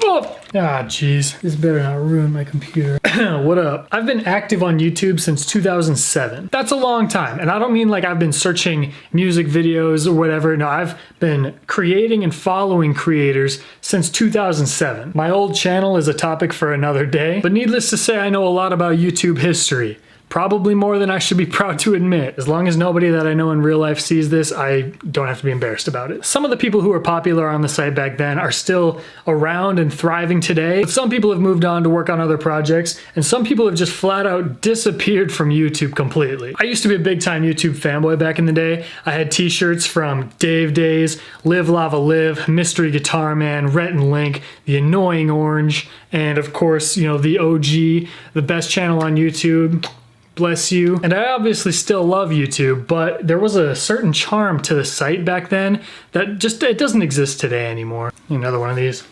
Oh, ah, jeez. This better not ruin my computer. What up? I've been active on YouTube since 2007. That's a long time. And I don't mean like I've been searching music videos or whatever. No, I've been creating and following creators since 2007. My old channel is a topic for another day. But needless to say, I know a lot about YouTube history. Probably more than I should be proud to admit. As long as nobody that I know in real life sees this, I don't have to be embarrassed about it. Some of the people who were popular on the site back then are still around and thriving today, but some people have moved on to work on other projects, and some people have just flat out disappeared from YouTube completely. I used to be a big time YouTube fanboy back in the day. I had t-shirts from Dave Days, Live Lava Live, Mystery Guitar Man, Rhett and Link, The Annoying Orange, and of course, you know, the OG, the best channel on YouTube. Bless you. And I obviously still love YouTube, but there was a certain charm to the site back then that just, it doesn't exist today anymore. Another one of these.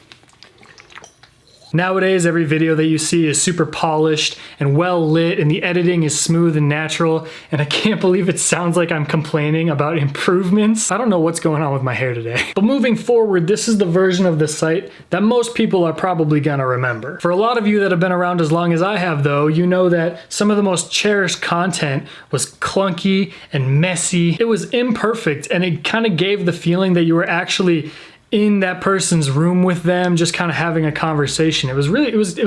Nowadays, every video that you see is super polished and well lit, and the editing is smooth and natural, and I can't believe it sounds like I'm complaining about improvements. I don't know what's going on with my hair today. But moving forward, this is the version of the site that most people are probably gonna remember. For a lot of you that have been around as long as I have though, you know that some of the most cherished content was clunky and messy. It was imperfect, and it kind of gave the feeling that you were actually in that person's room with them, just kind of having a conversation. It was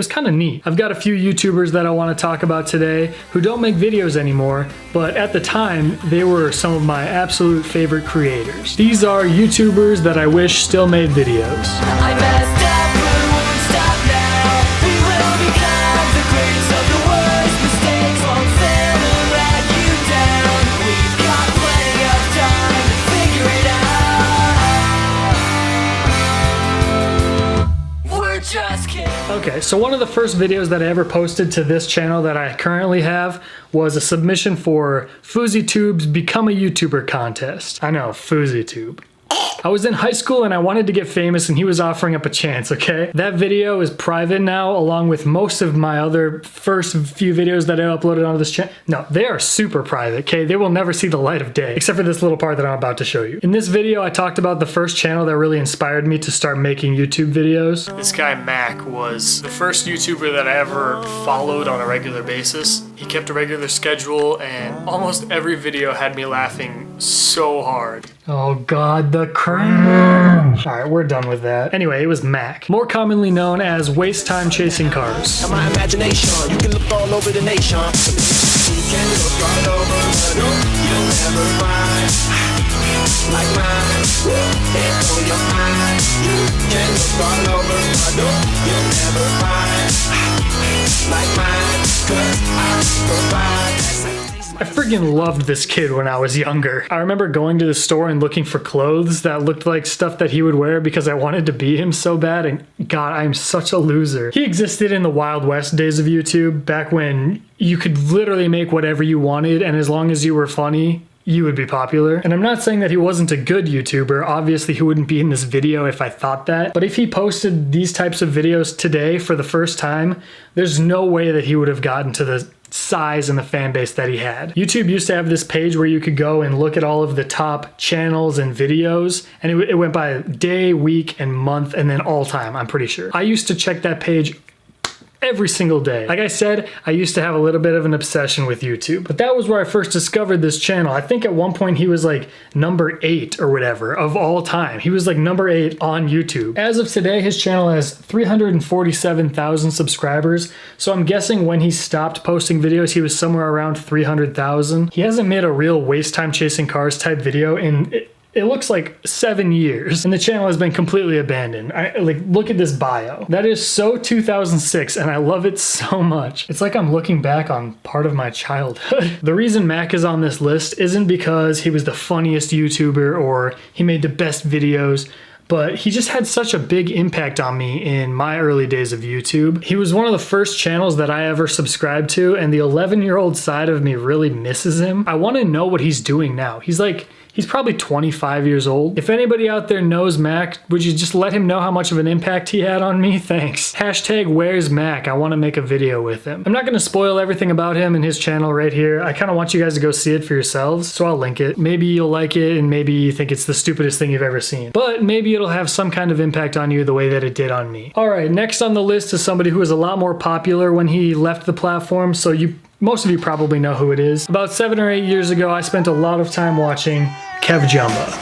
kind of neat. I've got a few YouTubers that I want to talk about today who don't make videos anymore, but at the time, they were some of my absolute favorite creators. These are YouTubers that I wish still made videos. I messed up, but it won't stop now. We will become the greatest of the worst mistakes. Won't fail to let you down. We've got plenty of time to figure it out. We're just kidding. Okay, so one of the first videos that I ever posted to this channel that I currently have was a submission for FouseyTube's Become a YouTuber contest. I know, FouseyTube. I was in high school and I wanted to get famous, and he was offering up a chance, okay? That video is private now, along with most of my other first few videos that I uploaded onto this channel. No, they are super private, okay? They will never see the light of day, except for this little part that I'm about to show you. In this video, I talked about the first channel that really inspired me to start making YouTube videos. This guy, Mac, was the first YouTuber that I ever followed on a regular basis. He kept a regular schedule, and almost every video had me laughing so hard. Oh God, the cringe. Alright, we're done with that. Anyway, it was Mac, more commonly known as Waste Time Chasing Cars. My imagination, you can look all over the nation. You can look all over, but you'll never find like mine. It's on your mind. You can look all over, but you'll never find like mine. 'Cause I provide. I freaking loved this kid when I was younger. I remember going to the store and looking for clothes that looked like stuff that he would wear because I wanted to be him so bad, and God, I'm such a loser. He existed in the Wild West days of YouTube, back when you could literally make whatever you wanted, and as long as you were funny, you would be popular. And I'm not saying that he wasn't a good YouTuber. Obviously, he wouldn't be in this video if I thought that. But if he posted these types of videos today for the first time, there's no way that he would have gotten to the size and the fan base that he had. YouTube used to have this page where you could go and look at all of the top channels and videos, and it went by day, week, and month, and then all time, I'm pretty sure. I used to check that page every single day. Like I said, I used to have a little bit of an obsession with YouTube, but that was where I first discovered this channel. I think at one point he was like number 8 or whatever of all time. He was like number 8 on YouTube. As of today, his channel has 347,000 subscribers, so I'm guessing when he stopped posting videos, he was somewhere around 300,000. He hasn't made a real Waste Time Chasing Cars type video in it looks like 7 years, and the channel has been completely abandoned. Look at this bio. That is so 2006, and I love it so much. It's like I'm looking back on part of my childhood. The reason Mac is on this list isn't because he was the funniest YouTuber or he made the best videos, but he just had such a big impact on me in my early days of YouTube. He was one of the first channels that I ever subscribed to, and the 11-year-old side of me really misses him. I want to know what he's doing now. He's like He's probably 25 years old. If anybody out there knows Mac, would you just let him know how much of an impact he had on me? Thanks. Hashtag where's Mac? I want to make a video with him. I'm not going to spoil everything about him and his channel right here. I kind of want you guys to go see it for yourselves, so I'll link it. Maybe you'll like it and maybe you think it's the stupidest thing you've ever seen. But maybe it'll have some kind of impact on you the way that it did on me. Alright, next on the list is somebody who was a lot more popular when he left the platform, so most of you probably know who it is. About 7 or 8 years ago, I spent a lot of time watching Kev Jumba.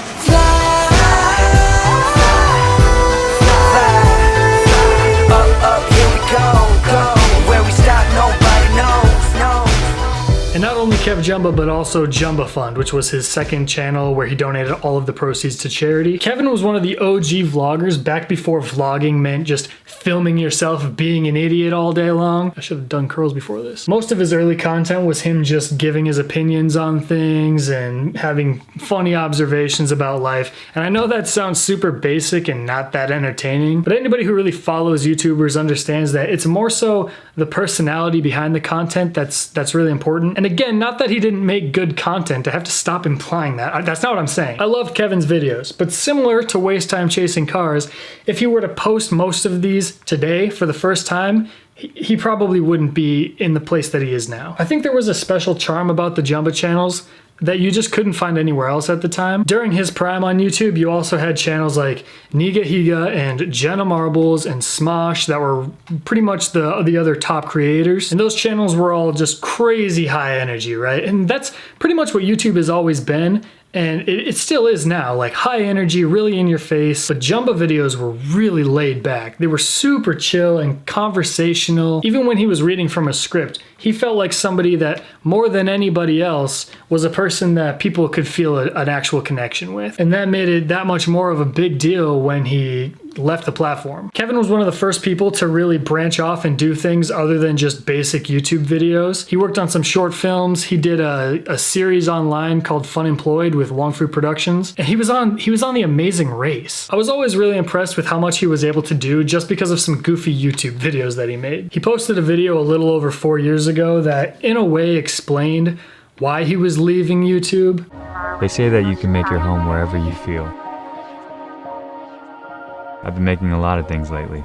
And not only Kev Jumba, but also Jumba Fund, which was his second channel where he donated all of the proceeds to charity. Kevin was one of the OG vloggers back before vlogging meant just filming yourself being an idiot all day long. I should have done curls before this. Most of his early content was him just giving his opinions on things and having funny observations about life. And I know that sounds super basic and not that entertaining, but anybody who really follows YouTubers understands that it's more so the personality behind the content that's really important. And again, not that he didn't make good content. I have to stop implying that. That's not what I'm saying. I loved Kevin's videos, but similar to Waste Time Chasing Cars, if he were to post most of these today for the first time, he probably wouldn't be in the place that he is now. I think there was a special charm about the Jumba channels that you just couldn't find anywhere else at the time. During his prime on YouTube, you also had channels like Niga Higa and Jenna Marbles and Smosh that were pretty much the other top creators. And those channels were all just crazy high energy, right? And that's pretty much what YouTube has always been. And it still is now, like high energy, really in your face. But Jumba videos were really laid back. They were super chill and conversational. Even when he was reading from a script, he felt like somebody that more than anybody else was a person that people could feel an actual connection with. And that made it that much more of a big deal when he left the platform. Kevin was one of the first people to really branch off and do things other than just basic YouTube videos. He worked on some short films. He did a series online called Fun Employed with Long Fruit Productions, and he was on The Amazing Race. I was always really impressed with how much he was able to do just because of some goofy YouTube videos that he made. He posted a video a little over 4 years ago that in a way explained why he was leaving YouTube. They say that you can make your home wherever you feel. I've been making a lot of things lately.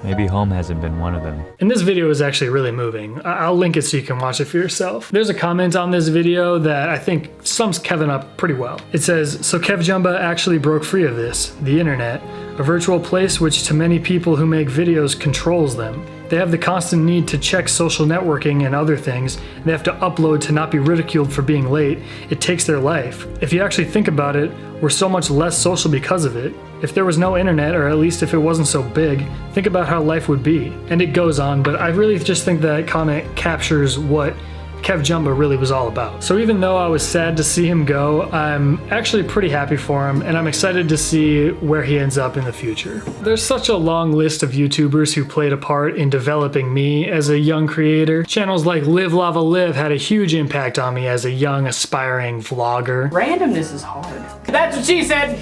Maybe home hasn't been one of them. And this video is actually really moving. I'll link it so you can watch it for yourself. There's a comment on this video that I think sums Kevin up pretty well. It says, "So Kev Jumba actually broke free of this, the internet, a virtual place which to many people who make videos controls them. They have the constant need to check social networking and other things. They have to upload to not be ridiculed for being late. It takes their life. If you actually think about it, we're so much less social because of it. If there was no internet, or at least if it wasn't so big, think about how life would be." And it goes on, but I really just think that comment captures what Kev Jumba really was all about. So even though I was sad to see him go, I'm actually pretty happy for him, and I'm excited to see where he ends up in the future. There's such a long list of YouTubers who played a part in developing me as a young creator. Channels like Live Lava Live had a huge impact on me as a young aspiring vlogger. Randomness is hard. That's what she said!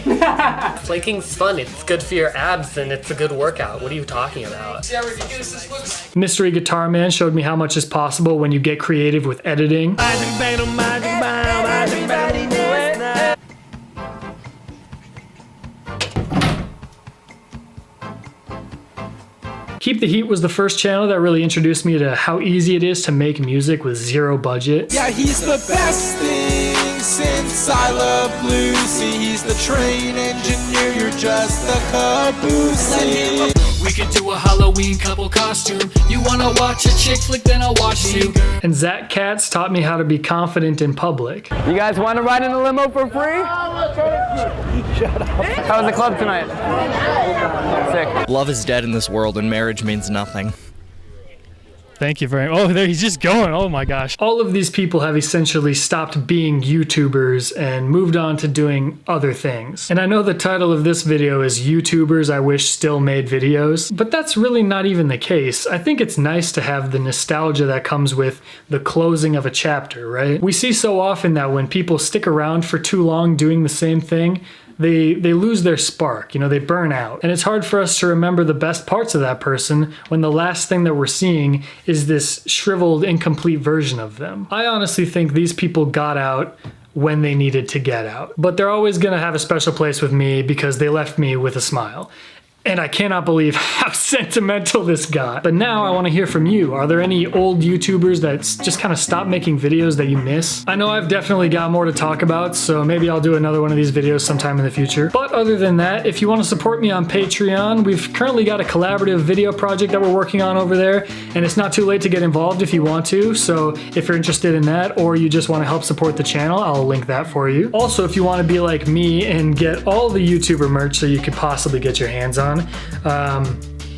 Flanking's fun, it's good for your abs and it's a good workout. What are you talking about? See how ridiculous this looks? Mystery Guitar Man showed me how much is possible when you get creative with editing. Keep the Heat was the first channel that really introduced me to how easy it is to make music with zero budget. Yeah, he's the best thing since I Love Lucy. He's the train engineer, you're just the caboose. We could do a Halloween couple costume. You wanna watch a chick flick, then I'll watch you. And Zach Katz taught me how to be confident in public. You guys want to ride in a limo for free? Shut up. How was the club tonight? Sick. Love is dead in this world and marriage means nothing. Thank you very much. Oh, there he's just going. Oh my gosh. All of these people have essentially stopped being YouTubers and moved on to doing other things. And I know the title of this video is YouTubers I Wish Still Made Videos, but that's really not even the case. I think it's nice to have the nostalgia that comes with the closing of a chapter, right? We see so often that when people stick around for too long doing the same thing, they lose their spark, they burn out. And it's hard for us to remember the best parts of that person when the last thing that we're seeing is this shriveled, incomplete version of them. I honestly think these people got out when they needed to get out. But they're always gonna have a special place with me because they left me with a smile. And I cannot believe how sentimental this got. But now I want to hear from you. Are there any old YouTubers that just kind of stopped making videos that you miss? I know I've definitely got more to talk about, so maybe I'll do another one of these videos sometime in the future. But other than that, if you want to support me on Patreon, we've currently got a collaborative video project that we're working on over there, and it's not too late to get involved if you want to. So if you're interested in that, or you just want to help support the channel, I'll link that for you. Also, if you want to be like me and get all the YouTuber merch that you could possibly get your hands on,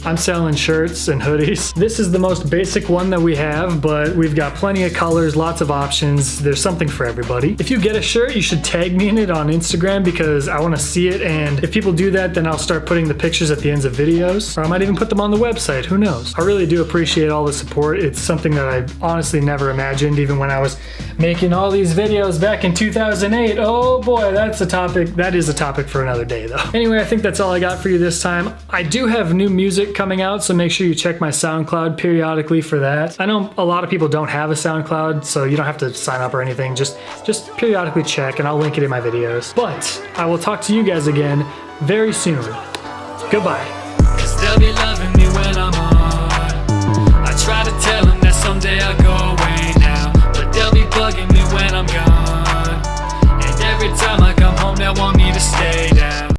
I'm selling shirts and hoodies. This is the most basic one that we have, but we've got plenty of colors, lots of options. There's something for everybody. If you get a shirt, you should tag me in it on Instagram because I want to see it, and if people do that, then I'll start putting the pictures at the ends of videos, or I might even put them on the website, who knows. I really do appreciate all the support. It's something that I honestly never imagined, even when I was making all these videos back in 2008. Oh boy, that is a topic for another day though. Anyway, I think that's all I got for you this time. I do have new music coming out, so make sure you check my SoundCloud periodically for that. I know a lot of people don't have a SoundCloud, so you don't have to sign up or anything. Just periodically check, and I'll link it in my videos. But I will talk to you guys again very soon. Goodbye. Cause they'll be loving me when I'm on. I try to tell them that someday I'll go away now, but they'll be bugging me when I'm gone. And every time I come home, they want me to stay.